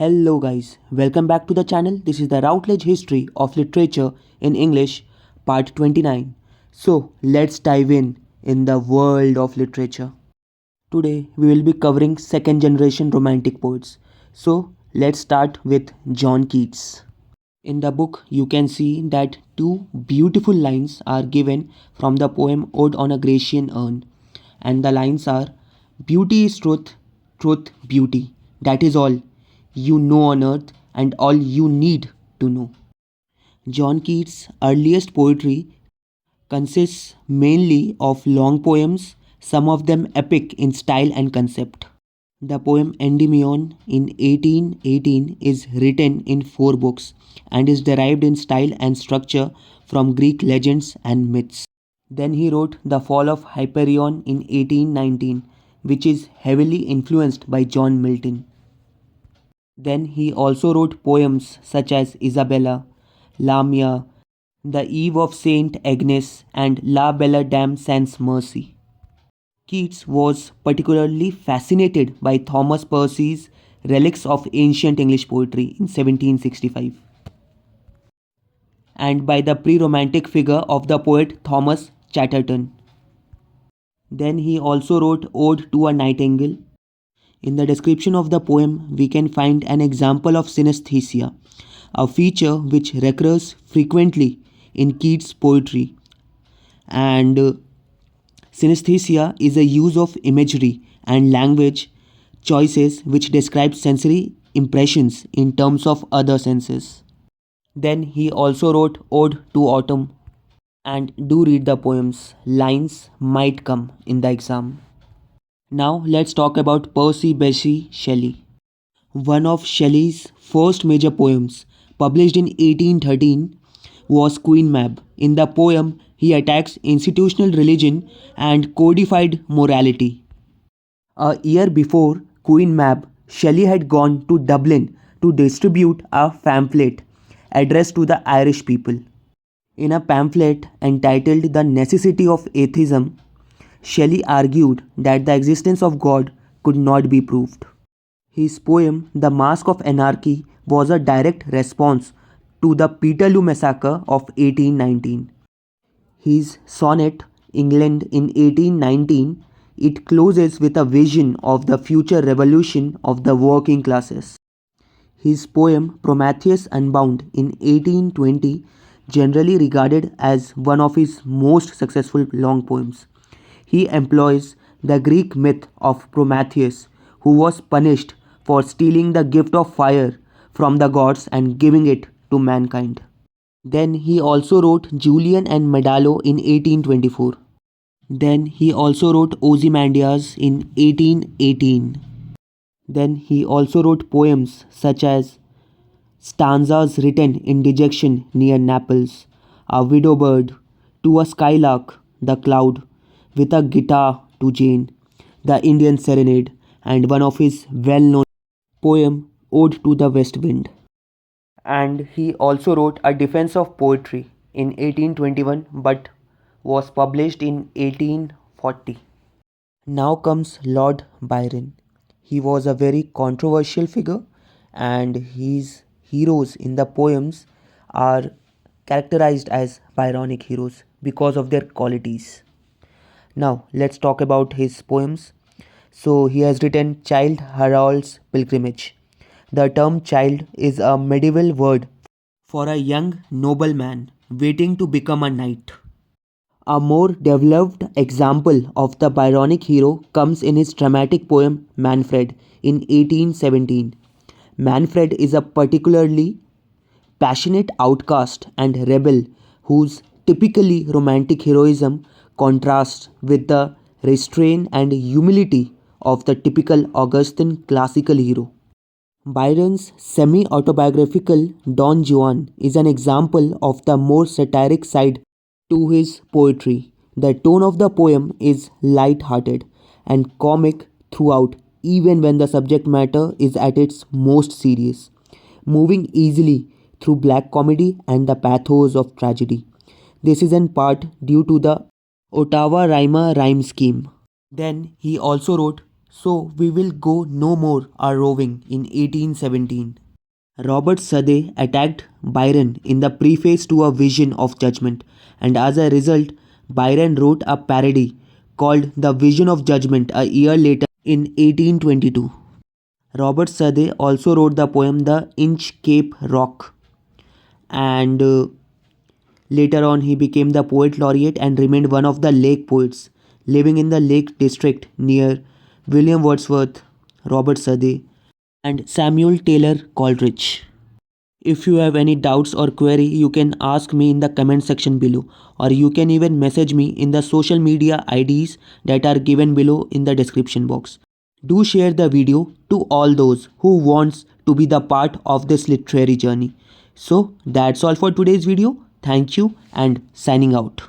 Hello guys, welcome back to the channel. This is the Routledge History of Literature in English, part 29. So let's dive in the world of literature. Today we will be covering second generation romantic poets. So let's start with John Keats. In the book you can see that two beautiful lines are given from the poem Ode on a Grecian Urn, and the lines are: beauty is truth, truth beauty. That is all you know on earth and all you need to know. John Keats' earliest poetry consists mainly of long poems, some of them epic in style and concept. The poem Endymion in 1818 is written in four books and is derived in style and structure from Greek legends and myths. Then he wrote The Fall of Hyperion in 1819, which is heavily influenced by John Milton. Then he also wrote poems such as Isabella, Lamia, The Eve of Saint Agnes, and La Belle Dame sans Mercy. Keats was particularly fascinated by Thomas Percy's Relics of Ancient English Poetry in 1765 and by the pre-romantic figure of the poet Thomas Chatterton. Then he also wrote Ode to a Nightingale. In the description of the poem, we can find an example of synesthesia, a feature which recurs frequently in Keats' poetry. And synesthesia is a use of imagery and language choices which describe sensory impressions in terms of other senses. Then he also wrote Ode to Autumn. And do read the poems, lines might come in the exam. Now let's talk about Percy Bysshe Shelley. One of Shelley's first major poems, published in 1813, was Queen Mab. In the poem, he attacks institutional religion and codified morality. A year before Queen Mab, Shelley had gone to Dublin to distribute a pamphlet addressed to the Irish people. In a pamphlet entitled The Necessity of Atheism, Shelley argued that the existence of God could not be proved. His poem The Mask of Anarchy was a direct response to the Peterloo massacre of 1819. His sonnet England in 1819, it closes with a vision of the future revolution of the working classes. His poem Prometheus Unbound in 1820, generally regarded as one of his most successful long poems. He employs the Greek myth of Prometheus, who was punished for stealing the gift of fire from the gods and giving it to mankind. Then he also wrote Julian and Medallo in 1824. Then he also wrote Ozymandias in 1818. Then he also wrote poems such as stanzas written in dejection near Naples, A Widow Bird, To a Skylark, The Cloud, With a Guitar to Jane, The Indian Serenade, and one of his well-known poem Ode to the West Wind. And he also wrote A Defense of Poetry in 1821 but was published in 1840. Now comes Lord Byron. He was a very controversial figure and his heroes in the poems are characterized as Byronic heroes because of their qualities. Now let's talk about his poems. So he has written Childe Harold's Pilgrimage. The term child is a medieval word for a young nobleman waiting to become a knight. A more developed example of the Byronic hero comes in his dramatic poem Manfred in 1817. Manfred is a particularly passionate outcast and rebel whose typically romantic heroism contrasts with the restraint and humility of the typical Augustan classical hero. Byron's semi-autobiographical Don Juan is an example of the more satiric side to his poetry. The tone of the poem is light-hearted and comic throughout, even when the subject matter is at its most serious, moving easily through black comedy and the pathos of tragedy. This is in part due to the Ottawa Rhymer rhyme scheme. Then he also wrote So we will go no more a roving in 1817. Robert Southey attacked Byron in the preface to A Vision of Judgment, and as a result, Byron wrote a parody called The Vision of Judgment a year later in 1822. Robert Southey also wrote the poem The Inchcape Rock, and later on he became the poet laureate and remained one of the Lake poets, living in the Lake District near William Wordsworth, Robert Southey, and Samuel Taylor Coleridge. If you have any doubts or query, you can ask me in the comment section below, or you can even message me in the social media IDs that are given below in the description box. Do share the video to all those who wants to be the part of this literary journey. So that's all for today's video. Thank you and signing out.